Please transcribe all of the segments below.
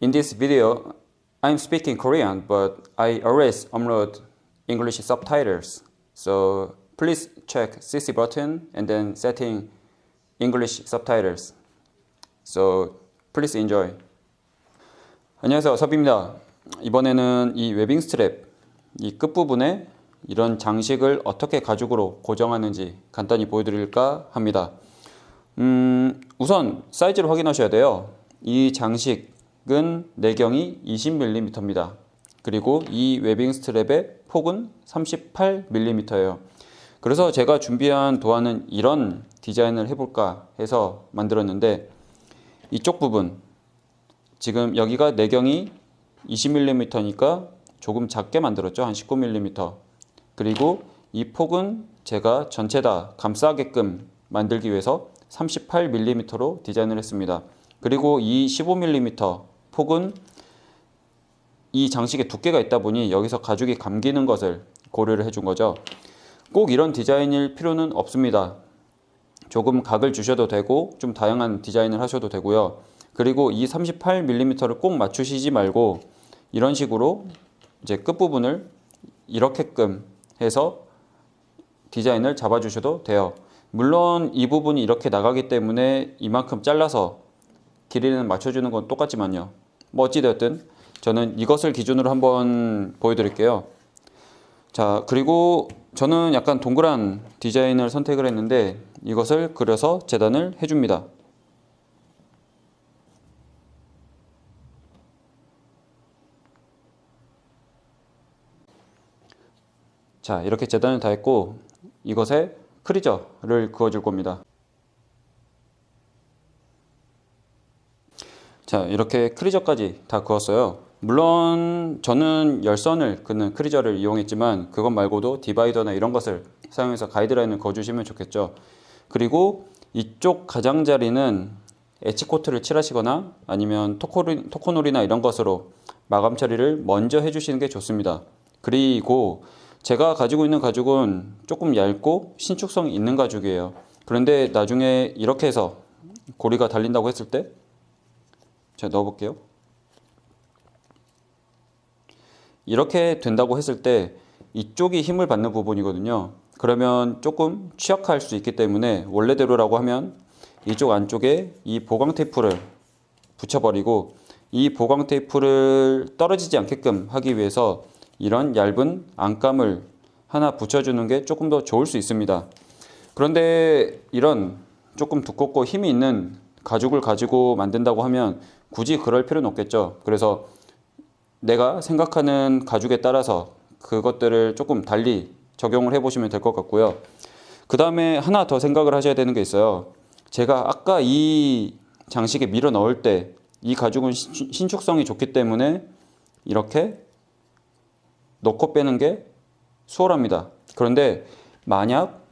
In this video, I'm speaking Korean, but I always upload English subtitles. So please check CC button and then setting English subtitles. So please enjoy. 안녕하세요, 섭입니다. 이번에는 이 웨빙 스트랩, 이 끝부분에 이런 장식을 어떻게 가죽으로 고정하는지 간단히 보여드릴까 합니다. 우선 사이즈를 확인하셔야 돼요. 이 장식은 내경이 20mm입니다. 그리고 이 웨빙 스트랩의 폭은 38mm예요. 그래서 제가 준비한 도안은 이런 디자인을 해볼까 해서 만들었는데, 이쪽 부분, 지금 여기가 내경이 20mm니까 조금 작게 만들었죠. 한 19mm. 그리고 이 폭은 제가 전체 다 감싸게끔 만들기 위해서 38mm로 디자인을 했습니다. 그리고 이 15mm 폭은 이 장식에 두께가 있다 보니 여기서 가죽이 감기는 것을 고려를 해준 거죠. 꼭 이런 디자인일 필요는 없습니다. 조금 각을 주셔도 되고 좀 다양한 디자인을 하셔도 되고요. 그리고 이 38mm를 꼭 맞추시지 말고 이런 식으로 이제 끝부분을 이렇게끔 해서 디자인을 잡아주셔도 돼요. 물론 이 부분이 이렇게 나가기 때문에 이만큼 잘라서 길이는 맞춰주는 건 똑같지만요. 뭐 어찌되었든 저는 이것을 기준으로 한번 보여드릴게요. 자, 그리고 저는 약간 동그란 디자인을 선택을 했는데 이것을 그려서 재단을 해줍니다. 자, 이렇게 재단을 다 했고 이것에 크리저를 그어줄 겁니다. 자, 이렇게 크리저까지 다 그었어요. 물론 저는 열선을 긋는 크리저를 이용했지만 그것 말고도 디바이더나 이런 것을 사용해서 가이드라인을 그어주시면 좋겠죠. 그리고 이쪽 가장자리는 에치코트를 칠하시거나 아니면 토코놀이나 이런 것으로 마감 처리를 먼저 해주시는 게 좋습니다. 그리고 제가 가지고 있는 가죽은 조금 얇고 신축성이 있는 가죽이에요. 그런데 나중에 이렇게 해서 고리가 달린다고 했을 때 제가 넣어볼게요. 이렇게 된다고 했을 때 이쪽이 힘을 받는 부분이거든요. 그러면 조금 취약할 수 있기 때문에 원래대로라고 하면 이쪽 안쪽에 이 보강 테이프를 붙여버리고 이 보강 테이프를 떨어지지 않게끔 하기 위해서 이런 얇은 안감을 하나 붙여주는 게 조금 더 좋을 수 있습니다. 그런데 이런 조금 두껍고 힘이 있는 가죽을 가지고 만든다고 하면 굳이 그럴 필요는 없겠죠. 그래서 내가 생각하는 가죽에 따라서 그것들을 조금 달리 적용을 해보시면 될 것 같고요. 그 다음에 하나 더 생각을 하셔야 되는 게 있어요. 제가 아까 이 장식에 밀어 넣을 때 이 가죽은 신축성이 좋기 때문에 이렇게 넣고 빼는 게 수월합니다. 그런데 만약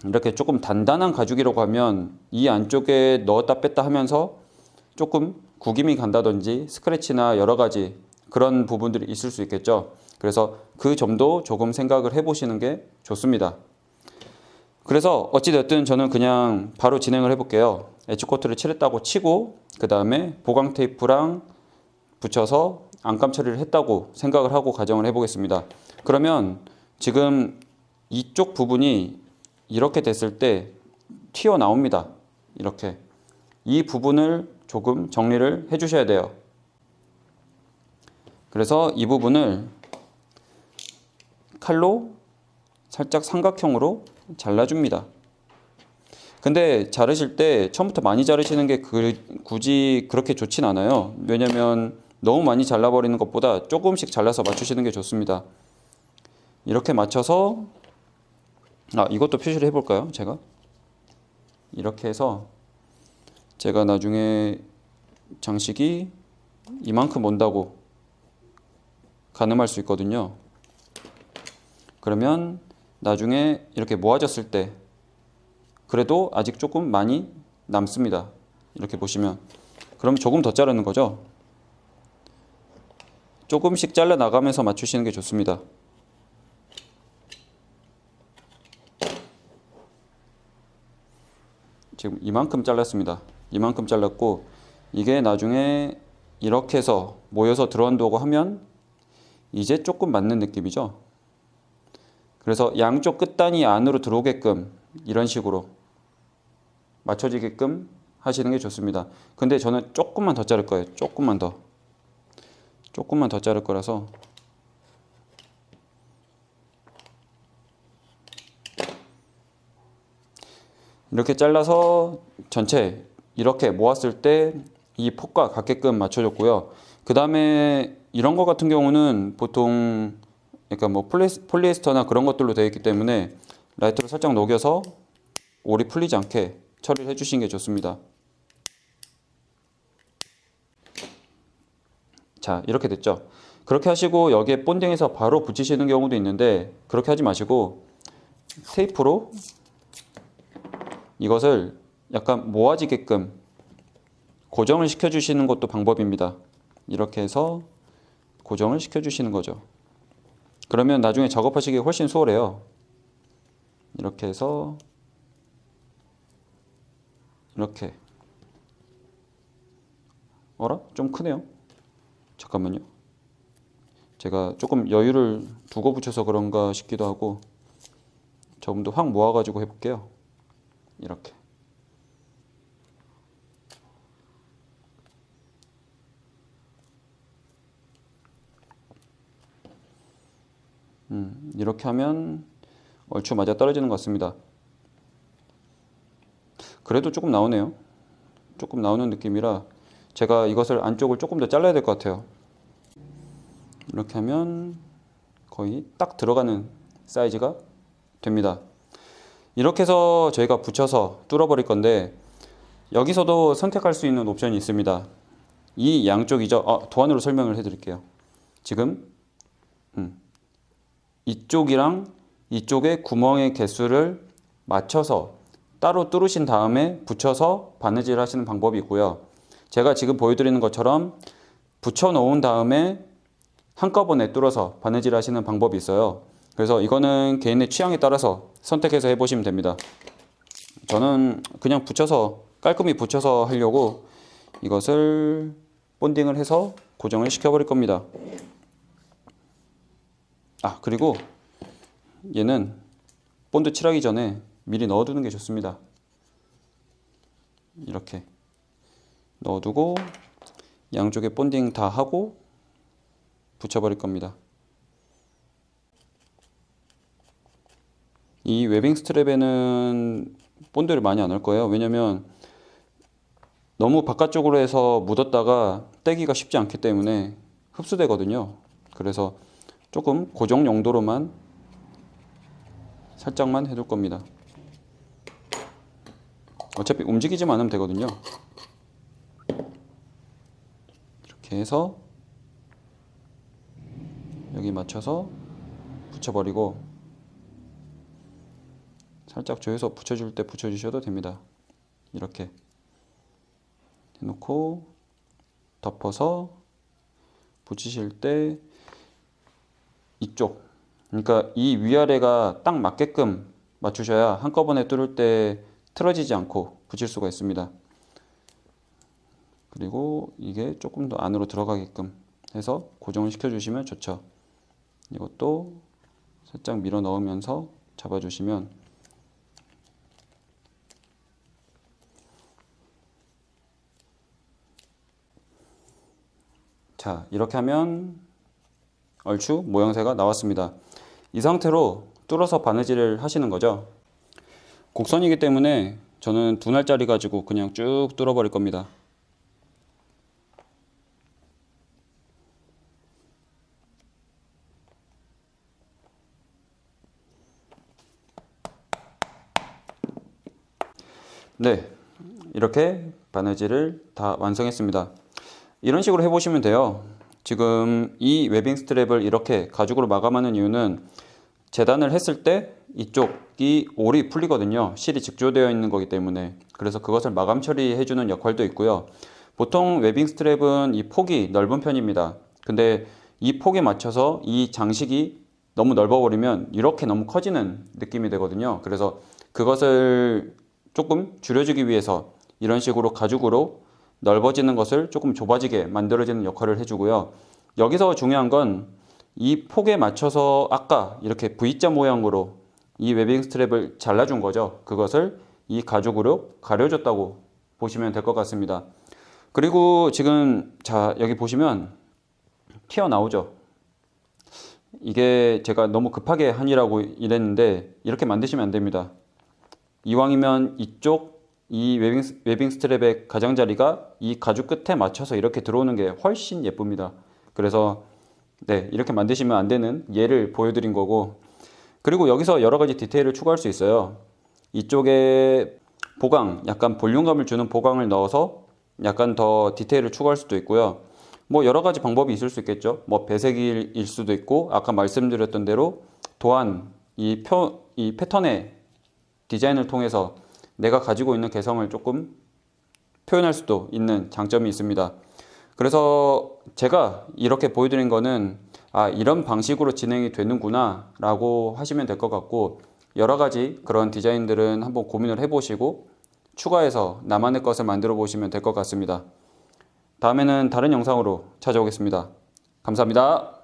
이렇게 조금 단단한 가죽이라고 하면 이 안쪽에 넣었다 뺐다 하면서 조금 구김이 간다든지 스크래치나 여러 가지 그런 부분들이 있을 수 있겠죠. 그래서 그 점도 조금 생각을 해보시는 게 좋습니다. 그래서 어찌됐든 저는 그냥 바로 진행을 해볼게요. 에치코트를 칠했다고 치고 그 다음에 보강 테이프랑 붙여서 안감 처리를 했다고 생각을 하고 가정을 해보겠습니다. 그러면 지금 이쪽 부분이 이렇게 됐을 때 튀어나옵니다. 이렇게. 이 부분을 조금 정리를 해주셔야 돼요. 그래서 이 부분을 칼로 살짝 삼각형으로 잘라줍니다. 근데 자르실 때 처음부터 많이 자르시는 게 굳이 그렇게 좋진 않아요. 왜냐면 너무 많이 잘라버리는 것보다 조금씩 잘라서 맞추시는 게 좋습니다. 이렇게 맞춰서 이것도 표시를 해볼까요? 제가 이렇게 해서 제가 나중에 장식이 이만큼 온다고 가늠할 수 있거든요. 그러면 나중에 이렇게 모아졌을 때 그래도 아직 조금 많이 남습니다. 이렇게 보시면 그럼 조금 더 자르는 거죠. 조금씩 잘라 나가면서 맞추시는 게 좋습니다. 지금 이만큼 잘랐습니다. 이만큼 잘랐고 이게 나중에 이렇게 해서 모여서 들어온다고 하면 이제 조금 맞는 느낌이죠. 그래서 양쪽 끝단이 안으로 들어오게끔 이런 식으로 맞춰지게끔 하시는 게 좋습니다. 근데 저는 조금만 더 자를 거예요. 조금만 더 자를 거라서 이렇게 잘라서 전체 이렇게 모았을 때 이 폭과 같게끔 맞춰줬고요. 그 다음에 이런 거 같은 경우는 보통 그러니까 뭐 폴리에스터나 그런 것들로 되어 있기 때문에 라이터로 살짝 녹여서 올이 풀리지 않게 처리를 해주시는 게 좋습니다. 자, 이렇게 됐죠. 그렇게 하시고 여기에 본딩해서 바로 붙이시는 경우도 있는데 그렇게 하지 마시고 테이프로 이것을 약간 모아지게끔 고정을 시켜주시는 것도 방법입니다. 이렇게 해서 고정을 시켜주시는 거죠. 그러면 나중에 작업하시기 훨씬 수월해요. 이렇게 해서 이렇게. 어라? 좀 크네요. 잠깐만요. 제가 조금 여유를 두고 붙여서 그런가 싶기도 하고 조금 더 확 모아가지고 해볼게요. 이렇게. 이렇게 하면 얼추 맞아 떨어지는 것 같습니다. 그래도 조금 나오네요. 조금 나오는 느낌이라 제가 이것을 안쪽을 조금 더 잘라야 될 것 같아요. 이렇게 하면 거의 딱 들어가는 사이즈가 됩니다. 이렇게 해서 저희가 붙여서 뚫어버릴 건데 여기서도 선택할 수 있는 옵션이 있습니다. 이 양쪽이죠. 도안으로 설명을 해드릴게요. 지금 이쪽이랑 이쪽의 구멍의 개수를 맞춰서 따로 뚫으신 다음에 붙여서 바느질 하시는 방법이 있고요. 제가 지금 보여드리는 것처럼 붙여 놓은 다음에 한꺼번에 뚫어서 바느질 하시는 방법이 있어요. 그래서 이거는 개인의 취향에 따라서 선택해서 해보시면 됩니다. 저는 그냥 붙여서 깔끔히 붙여서 하려고 이것을 본딩을 해서 고정을 시켜버릴 겁니다. 그리고 얘는 본드 칠하기 전에 미리 넣어두는 게 좋습니다. 이렇게 넣어두고 양쪽에 본딩 다 하고 붙여버릴 겁니다. 이 웨빙 스트랩에는 본드를 많이 안 할 거예요. 왜냐면 너무 바깥쪽으로 해서 묻었다가 떼기가 쉽지 않기 때문에 흡수되거든요. 그래서 조금 고정 용도로만 살짝만 해둘 겁니다. 어차피 움직이지만 않으면 되거든요. 이렇게 해서 여기 맞춰서 붙여버리고 살짝 조여서 붙여줄 때 붙여주셔도 됩니다. 이렇게 해놓고 덮어서 붙이실 때 이쪽, 그러니까 이 위아래가 딱 맞게끔 맞추셔야 한꺼번에 뚫을 때 틀어지지 않고 붙일 수가 있습니다. 그리고 이게 조금 더 안으로 들어가게끔 해서 고정을 시켜주시면 좋죠. 이것도 살짝 밀어 넣으면서 잡아주시면 자, 이렇게 하면 얼추 모양새가 나왔습니다. 이 상태로 뚫어서 바느질을 하시는 거죠. 곡선이기 때문에 저는 2날짜리 가지고 그냥 쭉 뚫어 버릴 겁니다. 네, 이렇게 바느질을 다 완성했습니다. 이런 식으로 해보시면 돼요. 지금 이 웨빙 스트랩을 이렇게 가죽으로 마감하는 이유는 재단을 했을 때 이쪽이 올이 풀리거든요. 실이 직조되어 있는 거기 때문에. 그래서 그것을 마감 처리해주는 역할도 있고요. 보통 웨빙 스트랩은 이 폭이 넓은 편입니다. 근데 이 폭에 맞춰서 이 장식이 너무 넓어버리면 이렇게 너무 커지는 느낌이 되거든요. 그래서 그것을 조금 줄여주기 위해서 이런 식으로 가죽으로 넓어지는 것을 조금 좁아지게 만들어지는 역할을 해주고요. 여기서 중요한 건 이 폭에 맞춰서 아까 이렇게 V자 모양으로 이 웨빙 스트랩을 잘라준 거죠. 그것을 이 가죽으로 가려줬다고 보시면 될 것 같습니다. 그리고 지금 자 여기 보시면 튀어나오죠. 이게 제가 너무 급하게 하느라고 이랬는데 이렇게 만드시면 안 됩니다. 이왕이면 이쪽 이 웨빙 스트랩의 가장자리가 이 가죽 끝에 맞춰서 이렇게 들어오는 게 훨씬 예쁩니다. 그래서 네, 이렇게 만드시면 안 되는 예를 보여드린 거고, 그리고 여기서 여러 가지 디테일을 추가할 수 있어요. 이쪽에 보강, 약간 볼륨감을 주는 보강을 넣어서 약간 더 디테일을 추가할 수도 있고요. 뭐 여러 가지 방법이 있을 수 있겠죠. 뭐 배색일 수도 있고, 아까 말씀드렸던 대로 또한 이 패턴의 디자인을 통해서 내가 가지고 있는 개성을 조금 표현할 수도 있는 장점이 있습니다. 그래서 제가 이렇게 보여드린 거는 아, 이런 방식으로 진행이 되는구나 라고 하시면 될 것 같고, 여러 가지 그런 디자인들은 한번 고민을 해보시고 추가해서 나만의 것을 만들어 보시면 될 것 같습니다. 다음에는 다른 영상으로 찾아오겠습니다. 감사합니다.